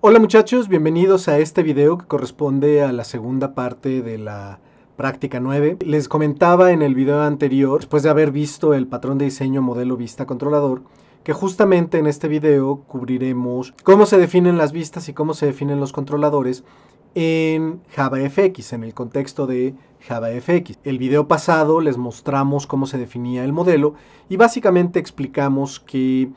Hola muchachos, bienvenidos a este video que corresponde a la segunda parte de la práctica 9. Les comentaba en el video anterior, después de haber visto el patrón de diseño modelo vista controlador, que justamente en este video cubriremos cómo se definen las vistas y cómo se definen los controladores en JavaFX, en el contexto de JavaFX. El video pasado les mostramos cómo se definía el modelo y básicamente explicamos que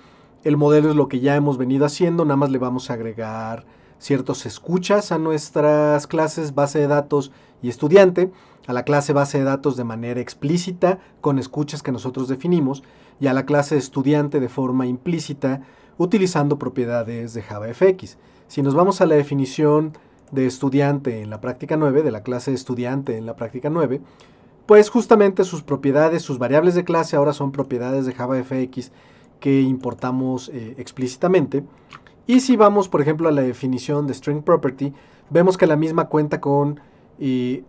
el modelo es lo que ya hemos venido haciendo, nada más le vamos a agregar ciertos escuchas a nuestras clases base de datos y estudiante, a la clase base de datos de manera explícita con escuchas que nosotros definimos y a la clase estudiante de forma implícita utilizando propiedades de JavaFX. Si nos vamos a la definición de estudiante en la práctica 9, de la clase estudiante en la práctica 9, pues justamente sus propiedades, sus variables de clase ahora son propiedades de JavaFX que importamos explícitamente. Y si vamos, por ejemplo, a la definición de string property, vemos que la misma cuenta con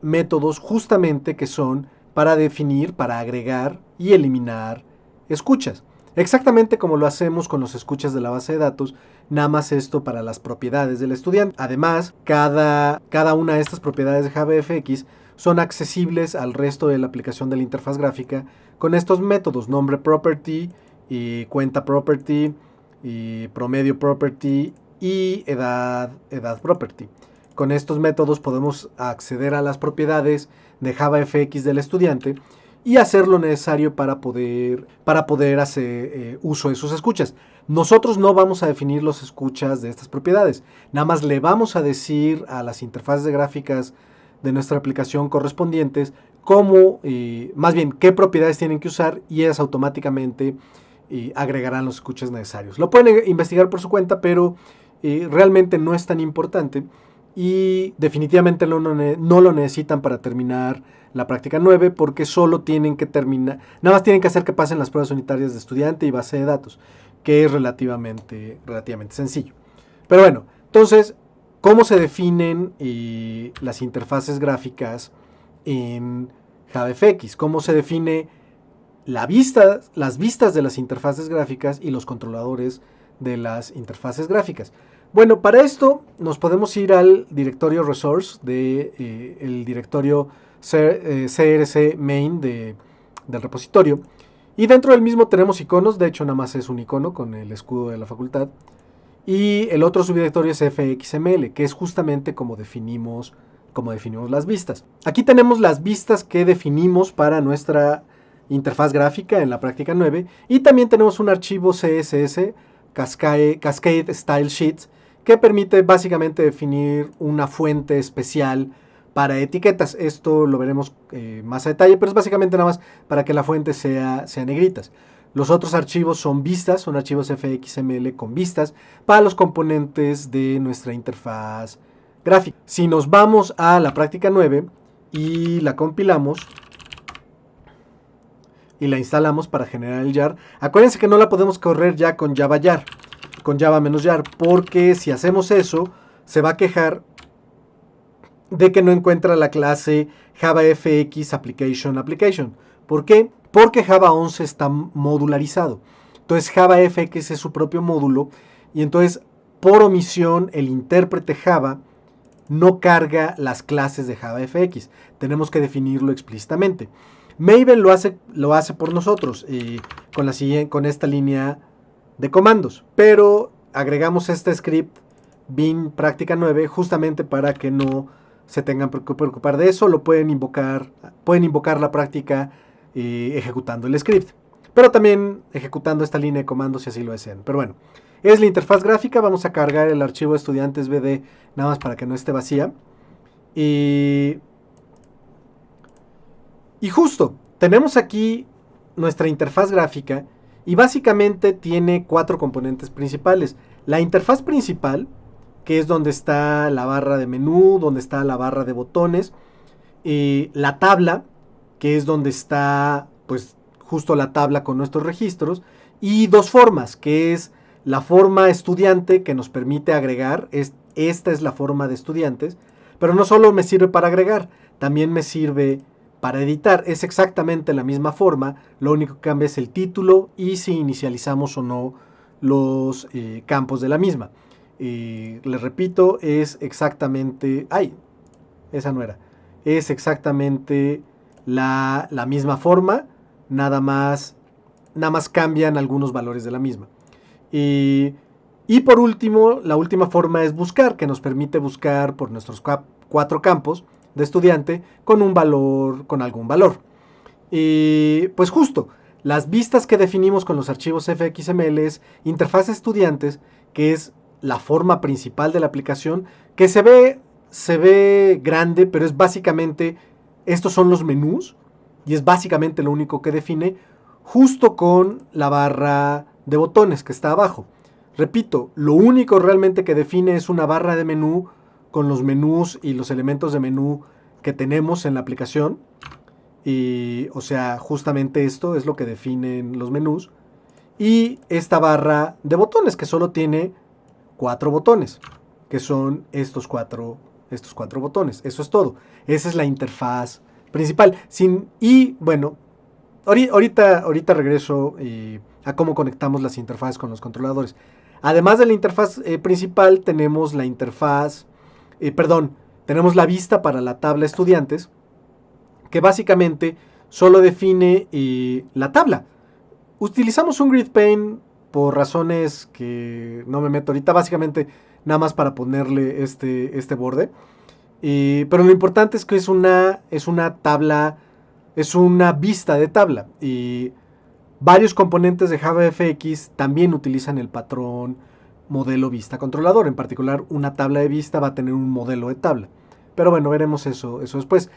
métodos justamente que son para definir, para agregar y eliminar escuchas. Exactamente como lo hacemos con los escuchas de la base de datos, nada más esto para las propiedades del estudiante. Además, cada una de estas propiedades de JavaFX son accesibles al resto de la aplicación de la interfaz gráfica con estos métodos, nombre property, y cuenta property, y promedio property y edad property. Con estos métodos podemos acceder a las propiedades de JavaFX del estudiante y hacer lo necesario para poder hacer uso de sus escuchas. Nosotros no vamos a definir los escuchas de estas propiedades, nada más le vamos a decir a las interfaces de gráficas de nuestra aplicación correspondientes cómo, más bien, qué propiedades tienen que usar y ellas automáticamente agregarán los escuchas necesarios. Lo pueden investigar por su cuenta, pero realmente no es tan importante y definitivamente no lo necesitan para terminar la práctica 9 porque solo tienen que terminar, nada más tienen que hacer que pasen las pruebas unitarias de estudiante y base de datos, que es relativamente sencillo. Pero bueno, entonces, ¿cómo se definen las interfaces gráficas en JavaFX? ¿Cómo se define las vistas de las interfaces gráficas y los controladores de las interfaces gráficas? Bueno, para esto nos podemos ir al directorio resource el directorio crc main del repositorio y dentro del mismo tenemos iconos. De hecho, nada más es un icono con el escudo de la facultad y el otro subdirectorio es fxml, que es justamente como definimos las vistas. Aquí tenemos las vistas que definimos para nuestra interfaz gráfica en la práctica 9 y también tenemos un archivo CSS, Cascade Style Sheets, que permite básicamente definir una fuente especial para etiquetas. Esto lo veremos más a detalle, pero es básicamente nada más para que la fuente sea negritas. Los otros archivos son vistas, son archivos fxml con vistas para los componentes de nuestra interfaz gráfica. Si nos vamos a la práctica 9 y la compilamos y la instalamos para generar el jar, acuérdense que no la podemos correr ya con Java jar, con Java-jar, porque si hacemos eso, se va a quejar de que no encuentra la clase JavaFX Application. ¿Por qué? Porque Java 11 está modularizado. Entonces JavaFX es su propio módulo y entonces por omisión el intérprete Java no carga las clases de JavaFX. Tenemos que definirlo explícitamente. Maven lo hace por nosotros con esta línea de comandos, pero agregamos este script bin práctica 9 justamente para que no se tengan que preocupar de eso. Lo pueden invocar la práctica ejecutando el script, pero también ejecutando esta línea de comandos si así lo desean. Pero bueno, es la interfaz gráfica. Vamos a cargar el archivo estudiantesbd nada más para que no esté vacía. Y justo, tenemos aquí nuestra interfaz gráfica y básicamente tiene 4 componentes principales. La interfaz principal, que es donde está la barra de menú, donde está la barra de botones, la tabla, que es donde está pues justo la tabla con nuestros registros, y 2 formas, que es la forma estudiante que nos permite agregar, esta es la forma de estudiantes, pero no solo me sirve para agregar, también me sirve para editar. Es exactamente la misma forma, lo único que cambia es el título y si inicializamos o no los campos de la misma. Les repito, es exactamente... ¡Ay! Esa no era. Es exactamente la misma forma, nada más cambian algunos valores de la misma. Y por último, la última forma es buscar, que nos permite buscar por nuestros 4 campos de estudiante con un valor, con algún valor. Y pues justo, las vistas que definimos con los archivos fxml es interfaz estudiantes, que es la forma principal de la aplicación, que se ve grande, pero es básicamente, estos son los menús, y es básicamente lo único que define, justo con la barra de botones que está abajo. Repito, lo único realmente que define es una barra de menú con los menús y los elementos de menú que tenemos en la aplicación. Y, o sea, justamente esto es lo que definen los menús. Y esta barra de botones que solo tiene 4 botones, que son estos cuatro botones. Eso es todo. Esa es la interfaz principal. Y bueno, ahorita regreso a cómo conectamos las interfaces con los controladores. Además de la interfaz principal, tenemos la interfaz, tenemos la vista para la tabla estudiantes, que básicamente solo define la tabla. Utilizamos un grid pane por razones que no me meto ahorita, básicamente nada más para ponerle este borde. Pero lo importante es que es una tabla, es una vista de tabla. Y varios componentes de JavaFX también utilizan el patrón modelo vista controlador. En particular, una tabla de vista va a tener un modelo de tabla. Pero bueno, veremos eso después.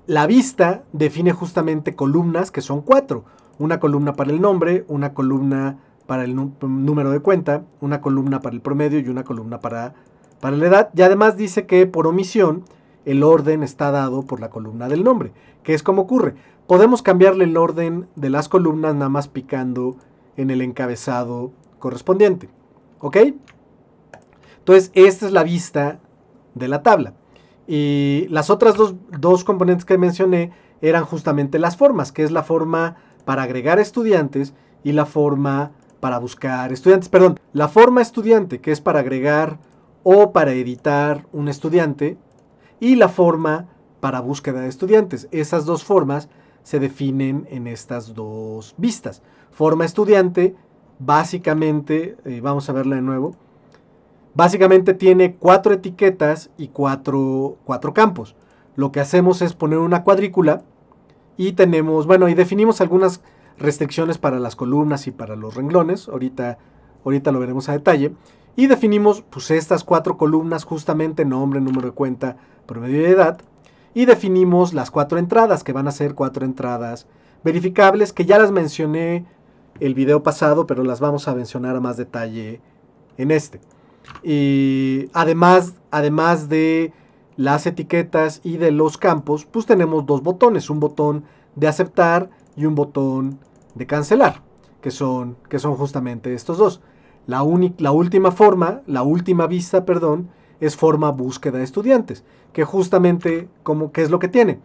La vista define justamente columnas, que son 4. Una columna para el nombre, una columna para el número de cuenta, una columna para el promedio y una columna para la edad. Y además dice que por omisión el orden está dado por la columna del nombre, que es como ocurre. Podemos cambiarle el orden de las columnas nada más picando en el encabezado correspondiente. ¿Ok? Entonces, esta es la vista de la tabla. Y las otras dos componentes que mencioné eran justamente las formas, que es la forma para agregar estudiantes y la forma para buscar estudiantes. Perdón, la forma estudiante, que es para agregar o para editar un estudiante, y la forma para búsqueda de estudiantes. Esas dos formas se definen en estas dos vistas. Forma estudiante, básicamente, vamos a verla de nuevo, básicamente tiene 4 etiquetas y 4 campos. Lo que hacemos es poner una cuadrícula y tenemos, bueno, y definimos algunas restricciones para las columnas y para los renglones. Ahorita lo veremos a detalle. Y definimos pues estas 4 columnas, justamente nombre, número de cuenta, promedio de edad. Y definimos las 4 entradas, que van a ser 4 entradas verificables, que ya las mencioné el video pasado, pero las vamos a mencionar a más detalle en este. Y además de las etiquetas y de los campos, pues tenemos 2 botones, un botón de aceptar y un botón de cancelar, que son justamente estos dos. La última forma, la última vista, perdón, es forma búsqueda de estudiantes, que justamente, ¿qué es lo que tiene?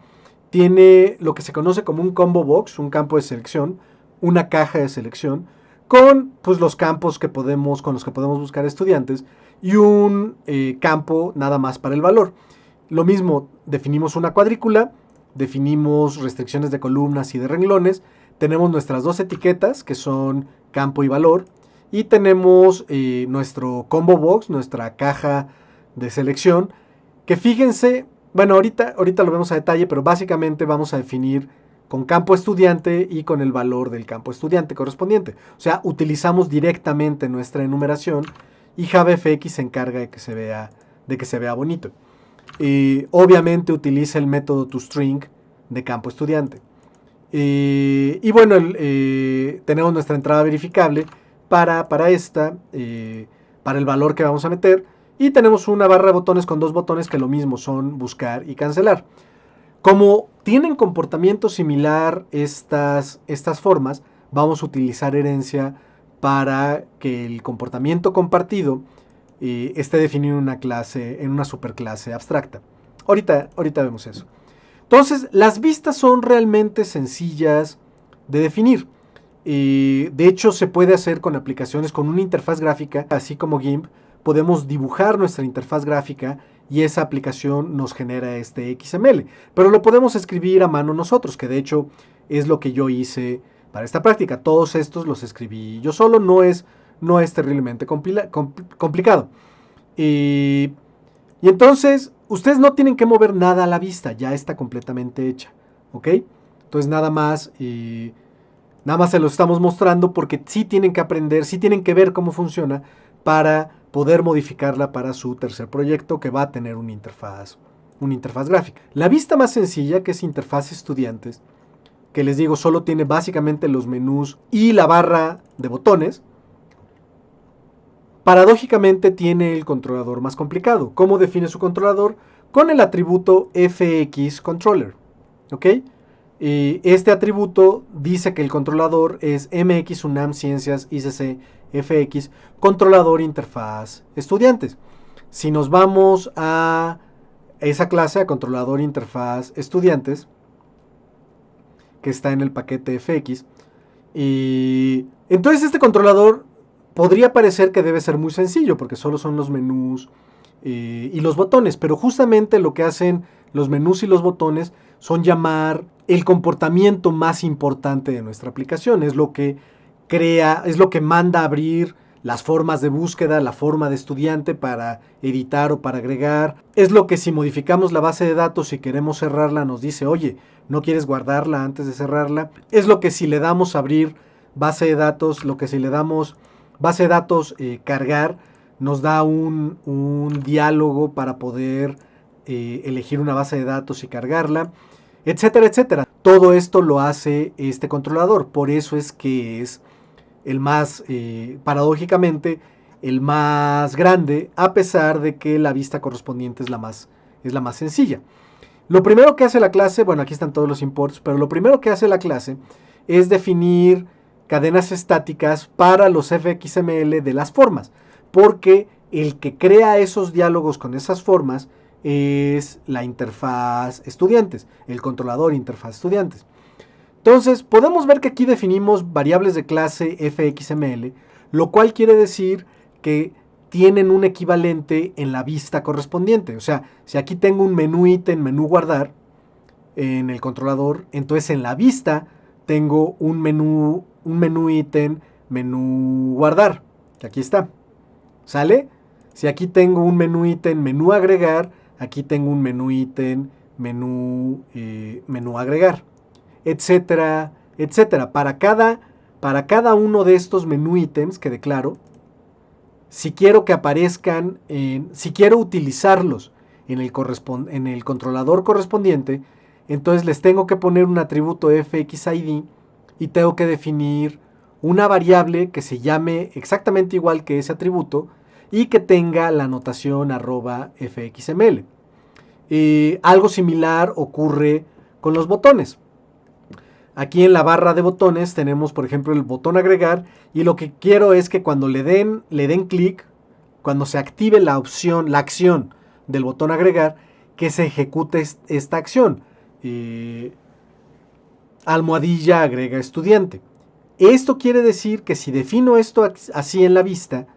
Tiene lo que se conoce como un combo box, un campo de selección, una caja de selección, con pues, los campos con los que podemos buscar estudiantes y un campo nada más para el valor. Lo mismo, definimos una cuadrícula, definimos restricciones de columnas y de renglones, tenemos nuestras 2 etiquetas que son campo y valor, y tenemos nuestro combo box, nuestra caja de selección, que fíjense, bueno, ahorita lo vemos a detalle, pero básicamente vamos a definir con campo estudiante y con el valor del campo estudiante correspondiente. O sea, utilizamos directamente nuestra enumeración y JavaFX se encarga de que se vea bonito. Obviamente utiliza el método toString de campo estudiante. Y bueno, tenemos nuestra entrada verificable para el valor que vamos a meter. Y tenemos una barra de botones con 2 botones que lo mismo son buscar y cancelar. Como tienen comportamiento similar estas formas, vamos a utilizar herencia para que el comportamiento compartido esté definido en una superclase abstracta. Ahorita vemos eso. Entonces, las vistas son realmente sencillas de definir. De hecho, se puede hacer con aplicaciones con una interfaz gráfica, así como GIMP, podemos dibujar nuestra interfaz gráfica y esa aplicación nos genera este XML. Pero lo podemos escribir a mano nosotros, que de hecho es lo que yo hice para esta práctica. Todos estos los escribí yo solo, no es terriblemente complicado. Y entonces, ustedes no tienen que mover nada a la vista, ya está completamente hecha, ¿ok? Entonces nada más se lo estamos mostrando porque sí tienen que aprender, sí tienen que ver cómo funciona para poder modificarla para su tercer proyecto que va a tener una interfaz gráfica. La vista más sencilla, que es interfaz estudiantes, que les digo solo tiene básicamente los menús y la barra de botones, paradójicamente tiene el controlador más complicado. ¿Cómo define su controlador? Con el atributo FXController, ¿ok? Este atributo dice que el controlador es MX UNAM Ciencias ICC FX controlador interfaz estudiantes. Si nos vamos a esa clase, a controlador interfaz estudiantes, que está en el paquete FX, y entonces este controlador podría parecer que debe ser muy sencillo porque solo son los menús y los botones, pero justamente lo que hacen los menús y los botones son llamar el comportamiento más importante de nuestra aplicación. Es lo que crea, es lo que manda a abrir las formas de búsqueda, la forma de estudiante para editar o para agregar. Es lo que si modificamos la base de datos y queremos cerrarla nos dice, oye, ¿no quieres guardarla antes de cerrarla? Es lo que si le damos abrir base de datos, lo que si le damos base de datos cargar, nos da un diálogo para poder elegir una base de datos y cargarla, etcétera, etcétera. Todo esto lo hace este controlador, por eso es que es el más, paradójicamente, el más grande, a pesar de que la vista correspondiente es la más sencilla. Lo primero que hace la clase, bueno, aquí están todos los imports, pero lo primero que hace la clase es definir cadenas estáticas para los FXML de las formas, porque el que crea esos diálogos con esas formas es la interfaz estudiantes, el controlador interfaz estudiantes. Entonces, podemos ver que aquí definimos variables de clase FXML, lo cual quiere decir que tienen un equivalente en la vista correspondiente. O sea, si aquí tengo un menú ítem, menú guardar en el controlador, entonces en la vista tengo un menú ítem, menú guardar, que aquí está. ¿Sale? Si aquí tengo un menú ítem, menú agregar, aquí tengo un menú ítem, menú agregar, etcétera, etcétera. Para cada uno de estos menú ítems que declaro, si quiero que aparezcan, si quiero utilizarlos en el controlador correspondiente, entonces les tengo que poner un atributo fxid y tengo que definir una variable que se llame exactamente igual que ese atributo y que tenga la notación @fxml. Algo similar ocurre con los botones. Aquí en la barra de botones tenemos, por ejemplo, el botón agregar y lo que quiero es que cuando le den clic, cuando se active la acción del botón agregar, que se ejecute esta acción. Almohadilla agrega estudiante. Esto quiere decir que si defino esto así en la vista,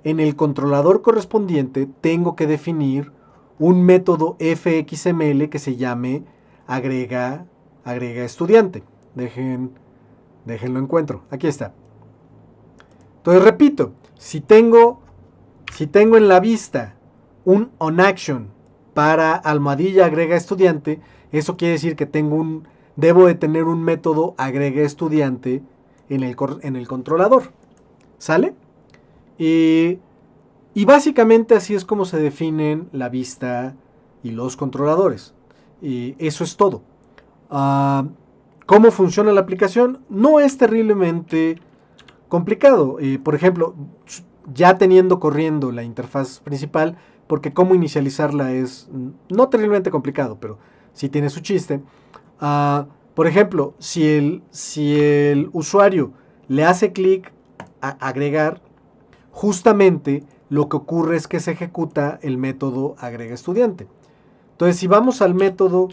en el controlador correspondiente tengo que definir un método fxml que se llame agrega estudiante. Déjenlo encuentro. Aquí está. Entonces repito, si tengo en la vista un onAction para almohadilla agrega estudiante, eso quiere decir que debo de tener un método agrega estudiante en el controlador. ¿Sale? Y básicamente así es como se definen la vista y los controladores. Y eso es todo. ¿Cómo funciona la aplicación? No es terriblemente complicado. Por ejemplo, ya teniendo corriendo la interfaz principal, porque cómo inicializarla es no terriblemente complicado, pero sí tiene su chiste. Por ejemplo, si el usuario le hace clic a agregar, justamente lo que ocurre es que se ejecuta el método agrega estudiante. Entonces, si vamos al método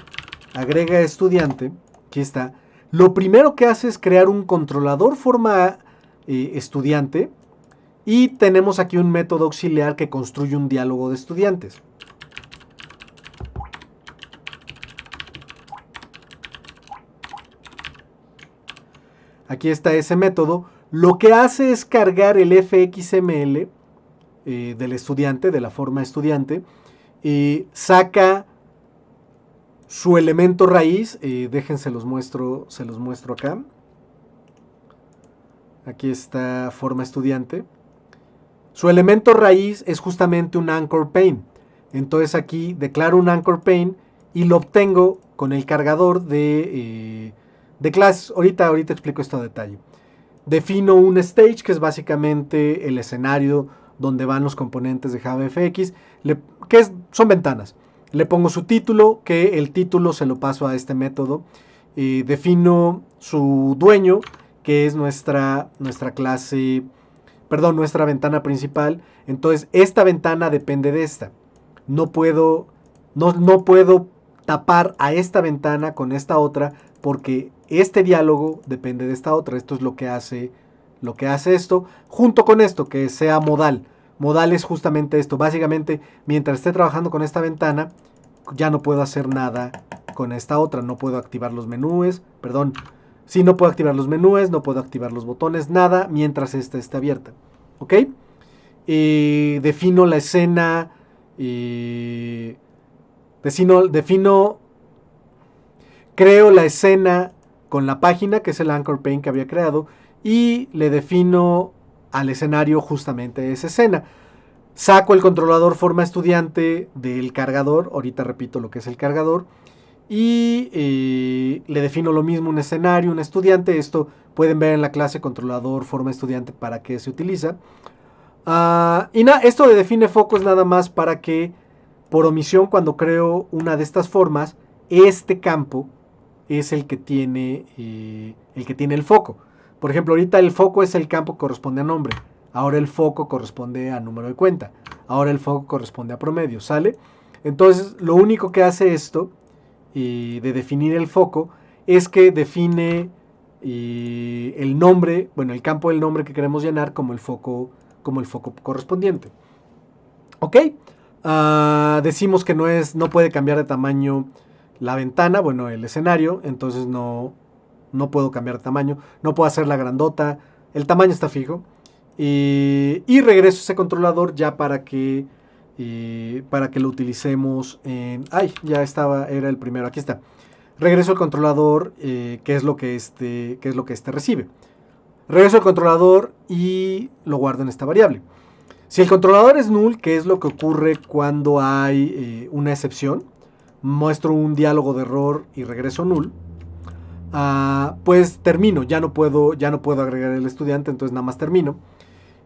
agrega estudiante, aquí está, lo primero que hace es crear un controlador forma estudiante Y tenemos aquí un método auxiliar que construye un diálogo de estudiantes. Aquí está ese método. Lo que hace es cargar el fxml del estudiante, de la forma estudiante, y saca su elemento raíz. Déjense los muestro, se los muestro acá. Aquí está forma estudiante. Su elemento raíz es justamente un anchor pane. Entonces aquí declaro un anchor pane y lo obtengo con el cargador de clases. Ahorita explico esto a detalle. Defino un stage, que es básicamente el escenario donde van los componentes de JavaFX, son ventanas. Le pongo su título, que el título se lo paso a este método. Defino su dueño, que es nuestra clase, perdón, nuestra ventana principal. Entonces esta ventana depende de esta. No puedo tapar a esta ventana con esta otra, porque este diálogo depende de esta otra. Esto es lo que hace esto, junto con esto, que sea modal. Modal es justamente esto. Básicamente, mientras esté trabajando con esta ventana, ya no puedo hacer nada con esta otra. No puedo activar los menús, no puedo activar los menús, no puedo activar los botones, nada, mientras esta esté abierta. ¿Ok? Defino la escena, creo la escena con la página, que es el anchor pane que había creado, y le defino al escenario justamente esa escena. Saco el controlador forma estudiante del cargador, ahorita repito lo que es el cargador, y le defino lo mismo, un escenario, un estudiante. Esto pueden ver en la clase controlador forma estudiante para qué se utiliza. Esto de define foco es nada más para que, por omisión, cuando creo una de estas formas, este campo es el que tiene el foco. Por ejemplo, ahorita el foco es el campo que corresponde a nombre. Ahora el foco corresponde a número de cuenta. Ahora el foco corresponde a promedio, ¿sale? Entonces, lo único que hace esto, de definir el foco, es que define el nombre, el campo del nombre que queremos llenar como el foco correspondiente. ¿Ok? Decimos que no puede cambiar de tamaño la ventana, el escenario, entonces no puedo cambiar de tamaño, no puedo hacerla grandota, el tamaño está fijo. Y regreso ese controlador ya para que lo utilicemos en... era el primero, aquí está. Regreso el controlador, que es lo que este recibe. Regreso el controlador y lo guardo en esta variable. Si el controlador es null, que es lo que ocurre cuando hay una excepción, muestro un diálogo de error y regreso null, pues termino, ya no puedo agregar el estudiante, entonces nada más termino.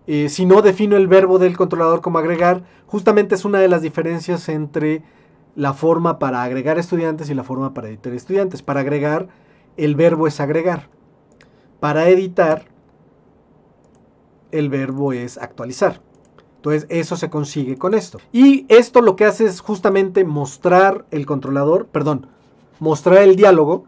Si no defino el verbo del controlador como agregar, justamente es una de las diferencias entre la forma para agregar estudiantes y la forma para editar estudiantes. Para agregar, el verbo es agregar. Para editar, el verbo es actualizar. Entonces eso se consigue con esto. Y esto lo que hace es justamente mostrar el mostrar el diálogo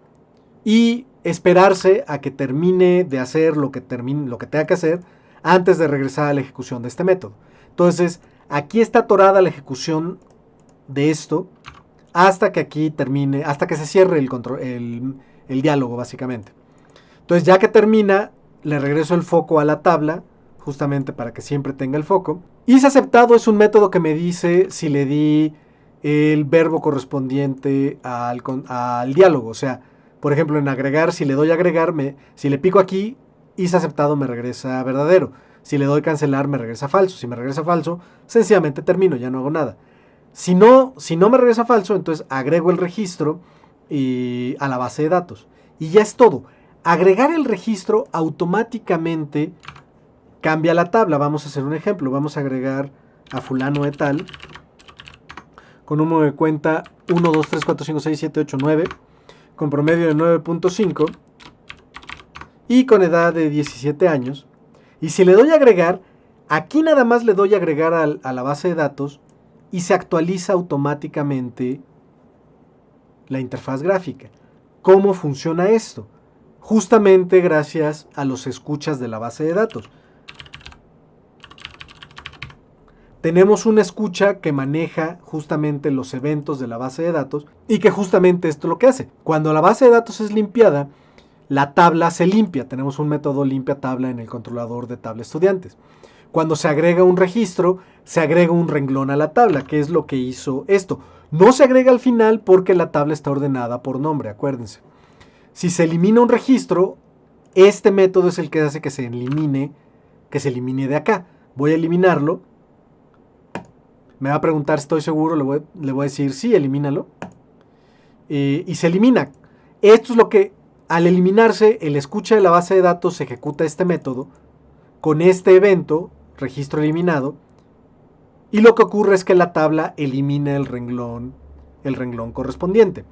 y esperarse a que termine de hacer lo que tenga que hacer antes de regresar a la ejecución de este método. Entonces aquí está atorada la ejecución de esto hasta que aquí termine, hasta que se cierre el diálogo básicamente. Entonces ya que termina, le regreso el foco a la tabla, justamente para que siempre tenga el foco. IsAceptado es un método que me dice si le di el verbo correspondiente al diálogo. O sea, por ejemplo, en agregar, si le doy agregar, si le pico aquí, IsAceptado me regresa verdadero. Si le doy cancelar, me regresa falso. Si me regresa falso, sencillamente termino, ya no hago nada. Si no me regresa falso, entonces agrego el registro a la base de datos. Y ya es todo. Agregar el registro automáticamente cambia la tabla. Vamos a hacer un ejemplo. Vamos a agregar a fulano de tal con número de cuenta 1, 2, 3, 4, 5, 6, 7, 8, 9, con promedio de 9.5 y con edad de 17 años. Y si le doy a agregar, aquí nada más le doy a agregar a la base de datos y se actualiza automáticamente la interfaz gráfica. ¿Cómo funciona esto? Justamente gracias a los escuchas de la base de datos. tenemos una escucha que maneja justamente los eventos de la base de datos y que justamente esto es lo que hace. Cuando la base de datos es limpiada, la tabla se limpia. Tenemos un método limpia tabla en el controlador de tabla estudiantes. Cuando se agrega un registro, se agrega un renglón a la tabla, que es lo que hizo esto. No se agrega al final porque la tabla está ordenada por nombre, acuérdense. Si se elimina un registro, este método es el que hace que se elimine de acá. Voy a eliminarlo. Me va a preguntar si estoy seguro, le voy a decir sí, elimínalo. Y se elimina. Esto es lo que, al eliminarse, el escucha de la base de datos ejecuta este método con este evento, registro eliminado, y lo que ocurre es que la tabla elimina el renglón correspondiente.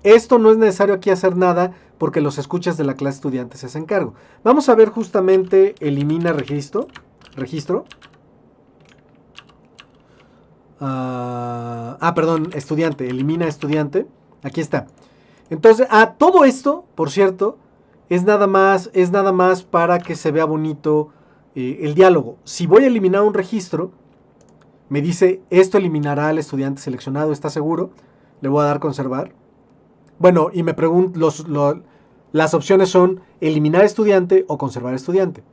Esto no es necesario aquí hacer nada porque los escuchas de la clase estudiante se hacen cargo. Vamos a ver justamente elimina registro. Perdón, estudiante, elimina estudiante. Aquí está. Entonces, todo esto, por cierto, es nada más para que se vea bonito el diálogo. Si voy a eliminar un registro, me dice, esto eliminará al estudiante seleccionado, ¿está seguro? Le voy a dar conservar. Bueno, y me pregunto, las opciones son eliminar estudiante o conservar estudiante.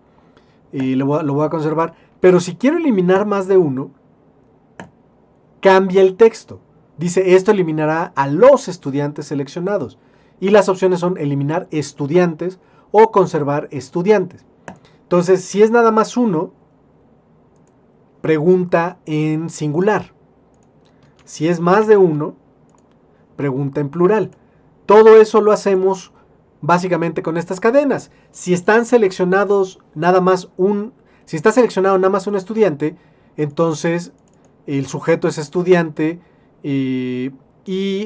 Y lo voy a conservar. Pero si quiero eliminar más de uno, cambia el texto. Dice, esto eliminará a los estudiantes seleccionados. Y las opciones son eliminar estudiantes o conservar estudiantes. Entonces, si es nada más uno, pregunta en singular. Si es más de uno, pregunta en plural. Todo eso lo hacemos básicamente con estas cadenas. Si están seleccionados si está seleccionado nada más un estudiante, entonces el sujeto es estudiante y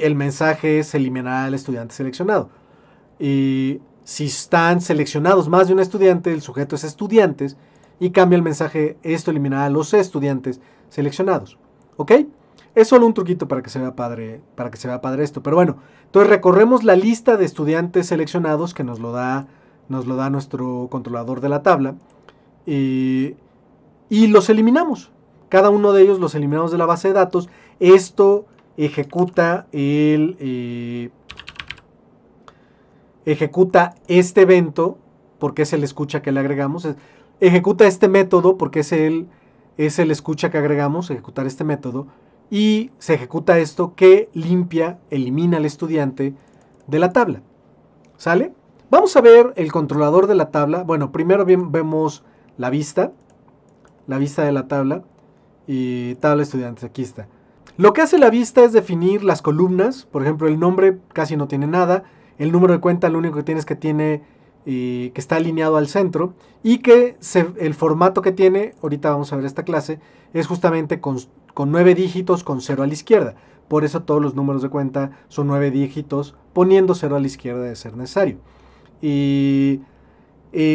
el mensaje es eliminar al estudiante seleccionado. Si están seleccionados más de un estudiante, el sujeto es estudiantes y cambia el mensaje, esto eliminará a los estudiantes seleccionados. ¿Ok? Es solo un truquito para que se vea padre, esto. Pero bueno, entonces recorremos la lista de estudiantes seleccionados que nos lo da nuestro controlador de la tabla y los eliminamos. Cada uno de ellos los eliminamos de la base de datos. Esto ejecuta este evento porque es el escucha que le agregamos. Ejecuta este método porque es el escucha que agregamos, ejecutar este método. Y se ejecuta esto que elimina al estudiante de la tabla. ¿Sale? Vamos a ver el controlador de la tabla. Bueno, primero vemos la vista de la tabla y tabla estudiantes, aquí está. Lo que hace la vista es definir las columnas. Por ejemplo, el nombre casi no tiene nada. El número de cuenta lo único que tiene es que está alineado al centro y que el formato que tiene, ahorita vamos a ver esta clase, es justamente con 9 dígitos con 0 a la izquierda. Por eso todos los números de cuenta son 9 dígitos poniendo 0 a la izquierda de ser necesario. Y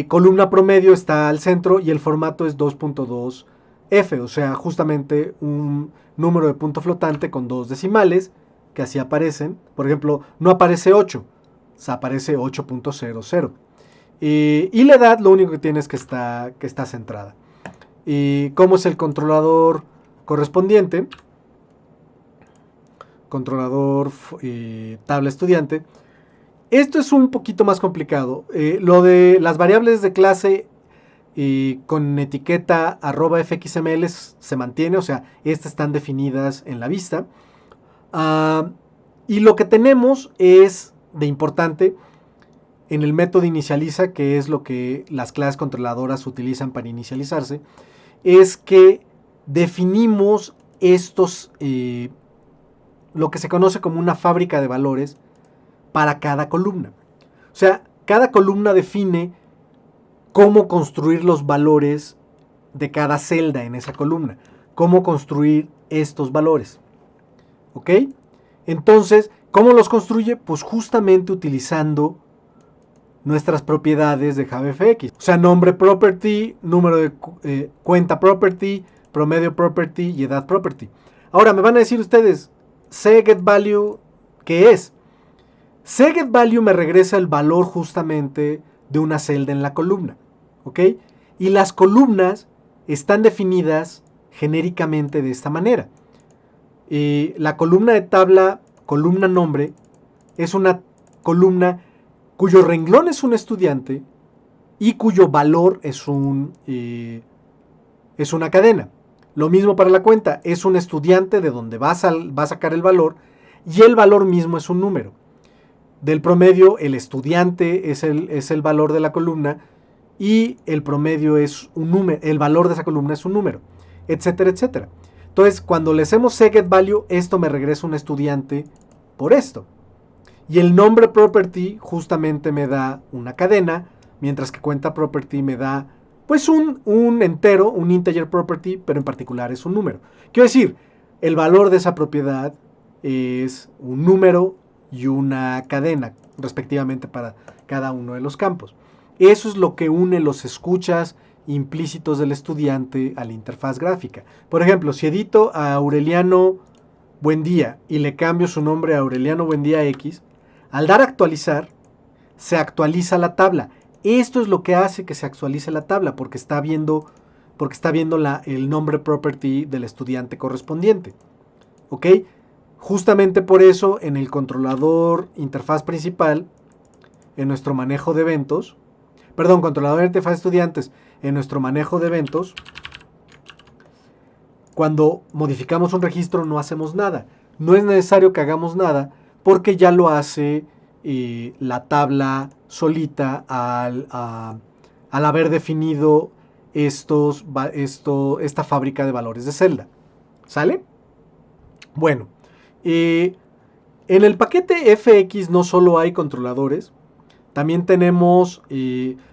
columna promedio está al centro y el formato es 2.2F, o sea, justamente un número de punto flotante con 2 decimales que así aparecen. Por ejemplo, no aparece 8, aparece 8.00. Y la edad lo único que tiene es que está centrada. ¿Y cómo es el controlador correspondiente? Controlador tabla estudiante. Esto es un poquito más complicado. Lo de las variables de clase con etiqueta @fxml se mantiene, o sea, estas están definidas en la vista. Y lo que tenemos es de importante en el método inicializa, que es lo que las clases controladoras utilizan para inicializarse, es que definimos lo que se conoce como una fábrica de valores para cada columna. O sea, cada columna define cómo construir los valores de cada celda en esa columna, cómo construir estos valores. ¿Ok? Entonces, ¿cómo los construye? Pues justamente utilizando nuestras propiedades de JavaFX. O sea, nombre property, número de cuenta property, promedio property y edad property. Ahora me van a decir ustedes, setGetValue, ¿qué es? setGetValue me regresa el valor justamente de una celda en la columna. ¿Ok? Y las columnas están definidas genéricamente de esta manera. La columna de tabla, columna nombre, es una columna cuyo renglón es un estudiante y cuyo valor es una cadena. Lo mismo para la cuenta, es un estudiante de donde va a sacar el valor y el valor mismo es un número. Del promedio, el estudiante es el valor de la columna y el promedio es un número, el valor de esa columna es un número, etcétera, etcétera. Entonces, cuando le hacemos setGetValue, esto me regresa un estudiante por esto. Y el nombre property justamente me da una cadena, mientras que cuenta property me da pues un entero, un integer property, pero en particular es un número. Quiero decir, el valor de esa propiedad es un número y una cadena, respectivamente para cada uno de los campos. Eso es lo que une los escuchas implícitos del estudiante a la interfaz gráfica. Por ejemplo, si edito a Aureliano Buendía y le cambio su nombre a Aureliano Buendía X, al dar a actualizar, se actualiza la tabla. Esto es lo que hace que se actualice la tabla, porque está viendo el nombre property del estudiante correspondiente. ¿Ok? Justamente por eso, en el controlador interfaz principal, en nuestro manejo de eventos, controlador de interfaz estudiantes, en nuestro manejo de eventos, cuando modificamos un registro no hacemos nada. No es necesario que hagamos nada porque ya lo hace la tabla solita al haber definido esta fábrica de valores de celda. ¿Sale? Bueno, en el paquete FX no solo hay controladores, también tenemos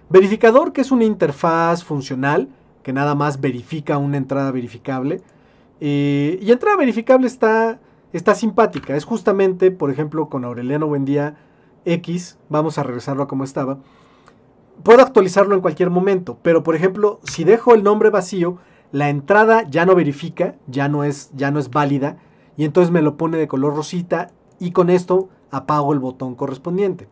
verificador, que es una interfaz funcional que nada más verifica una entrada verificable. Y entrada verificable está simpática. Es justamente, por ejemplo, con Aureliano Buendía X, vamos a regresarlo a como estaba. Puedo actualizarlo en cualquier momento, pero por ejemplo, si dejo el nombre vacío, la entrada ya no verifica, ya no es válida, y entonces me lo pone de color rosita, y con esto apago el botón correspondiente.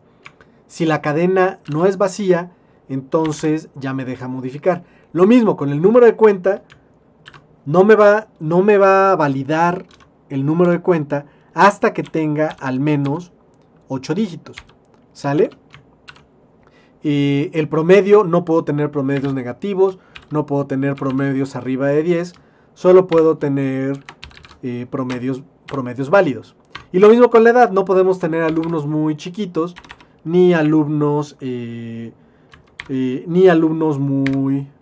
Si la cadena no es vacía, entonces ya me deja modificar. Lo mismo con el número de cuenta, no me va a validar el número de cuenta hasta que tenga al menos 8 dígitos. ¿Sale? El promedio, no puedo tener promedios negativos, no puedo tener promedios arriba de 10, solo puedo tener promedios válidos. Y lo mismo con la edad, no podemos tener alumnos muy chiquitos, ni alumnos muy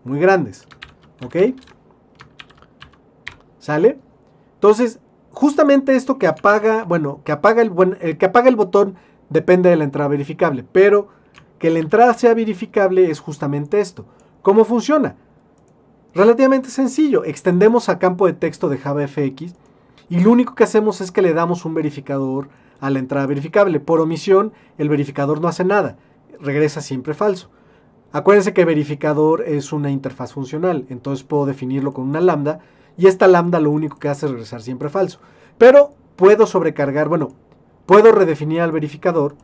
grandes. ¿Ok? ¿Sale? Entonces, justamente esto que apaga el botón depende de la entrada verificable, pero que la entrada sea verificable es justamente esto. ¿Cómo funciona? Relativamente sencillo. Extendemos al campo de texto de JavaFX y lo único que hacemos es que le damos un verificador a la entrada verificable. Por omisión, el verificador no hace nada. Regresa siempre falso. Acuérdense que el verificador es una interfaz funcional, entonces puedo definirlo con una lambda y esta lambda lo único que hace es regresar siempre falso. Pero puedo puedo redefinir al verificador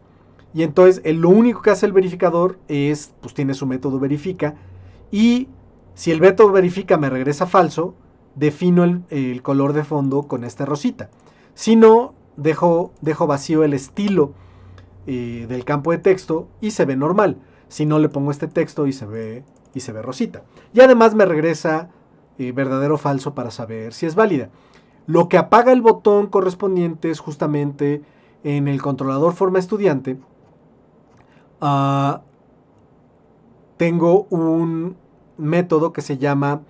y entonces lo único que hace el verificador es, pues tiene su método verifica y si el método verifica me regresa falso, defino el color de fondo con esta rosita. Si no, dejo vacío el estilo del campo de texto y se ve normal. Si no, le pongo este texto y se ve rosita. Y además me regresa verdadero o falso para saber si es válida. Lo que apaga el botón correspondiente es justamente en el controlador forma estudiante. Tengo un método que se llama,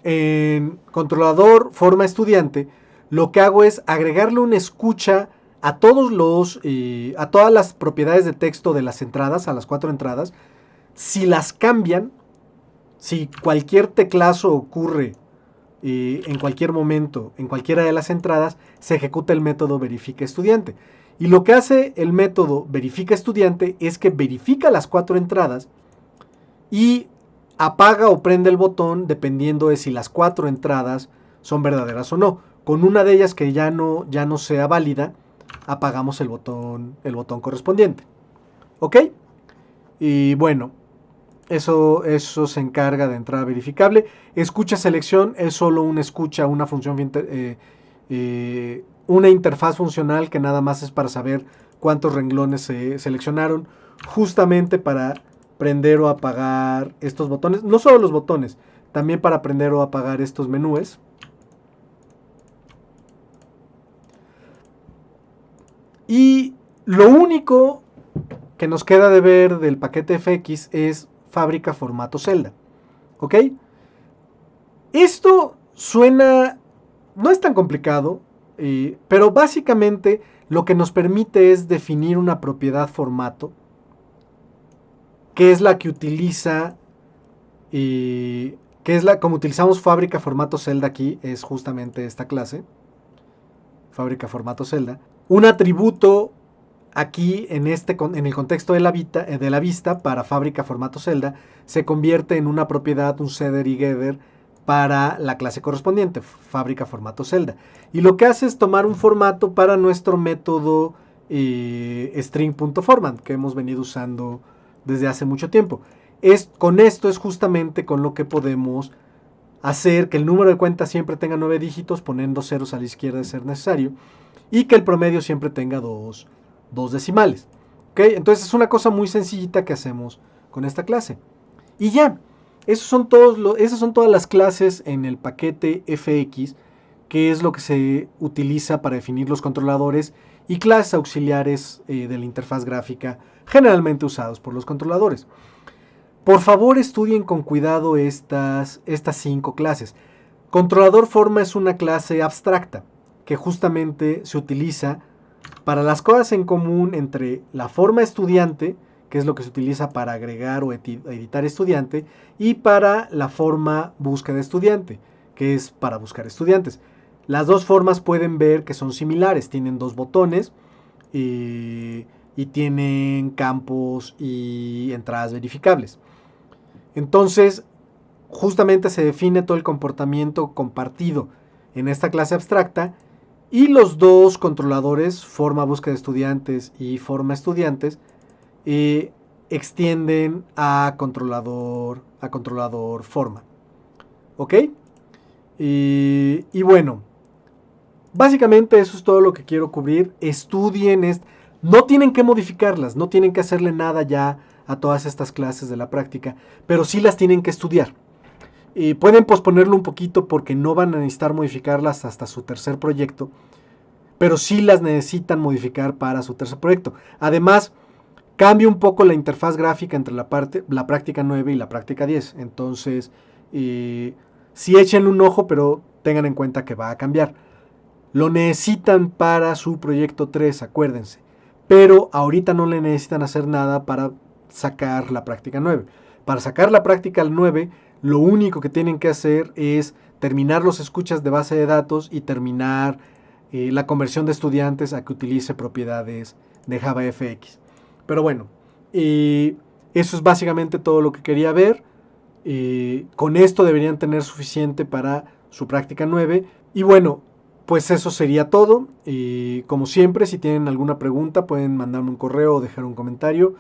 en controlador forma estudiante, lo que hago es agregarle una escucha a todas las propiedades de texto de las entradas, a las 4 entradas. Si las cambian, si cualquier teclazo ocurre en cualquier momento, en cualquiera de las entradas, se ejecuta el método verifica estudiante. Y lo que hace el método verifica estudiante es que verifica las 4 entradas y apaga o prende el botón dependiendo de si las 4 entradas son verdaderas o no. Con una de ellas que ya no sea válida, apagamos el botón correspondiente. ¿Ok? Y bueno, Eso se encarga de entrada verificable. Escucha selección es solo una escucha, una función, una interfaz funcional que nada más es para saber cuántos renglones se seleccionaron, justamente para prender o apagar estos botones. No solo los botones, también para prender o apagar estos menús. Y lo único que nos queda de ver del paquete FX es fábrica formato celda. ¿Ok? Esto suena, no es tan complicado, pero básicamente lo que nos permite es definir una propiedad formato, que es la que utiliza, que es la como utilizamos fábrica formato celda aquí, es justamente esta clase, fábrica formato celda. Un atributo aquí en el contexto de la vista para fábrica formato celda se convierte en una propiedad, un setter y getter para la clase correspondiente, fábrica formato celda. Y lo que hace es tomar un formato para nuestro método string.format que hemos venido usando desde hace mucho tiempo. Con esto es justamente con lo que podemos hacer que el número de cuenta siempre tenga 9 dígitos, poniendo ceros a la izquierda de ser necesario, y que el promedio siempre tenga dos decimales. ¿Okay? Entonces es una cosa muy sencillita que hacemos con esta clase. Y ya, esas son todas las clases en el paquete FX, que es lo que se utiliza para definir los controladores y clases auxiliares de la interfaz gráfica, generalmente usados por los controladores. Por favor, estudien con cuidado estas 5 clases. Controlador forma es una clase abstracta que justamente se utiliza para las cosas en común entre la forma estudiante, que es lo que se utiliza para agregar o editar estudiante, y para la forma búsqueda estudiante, que es para buscar estudiantes. Las dos formas pueden ver que son similares, tienen 2 botones y tienen campos y entradas verificables. Entonces, justamente se define todo el comportamiento compartido en esta clase abstracta, y los dos controladores, forma búsqueda de estudiantes y forma estudiantes, extienden a controlador forma. ¿Ok? Y bueno, básicamente eso es todo lo que quiero cubrir. Estudien, no tienen que modificarlas, no tienen que hacerle nada ya a todas estas clases de la práctica, pero sí las tienen que estudiar. Pueden posponerlo un poquito porque no van a necesitar modificarlas hasta su tercer proyecto, pero sí las necesitan modificar para su tercer proyecto. Además, cambia un poco la interfaz gráfica entre la práctica 9 y la práctica 10. Entonces, sí echen un ojo, pero tengan en cuenta que va a cambiar. Lo necesitan para su proyecto 3, acuérdense. Pero ahorita no le necesitan hacer nada para sacar la práctica 9. Para sacar la práctica 9, lo único que tienen que hacer es terminar los escuchas de base de datos y terminar la conversión de estudiantes a que utilice propiedades de JavaFX. Pero bueno, eso es básicamente todo lo que quería ver. Con esto deberían tener suficiente para su práctica 9. Y bueno, pues eso sería todo. Como siempre, si tienen alguna pregunta pueden mandarme un correo o dejar un comentario.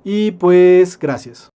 Y pues gracias.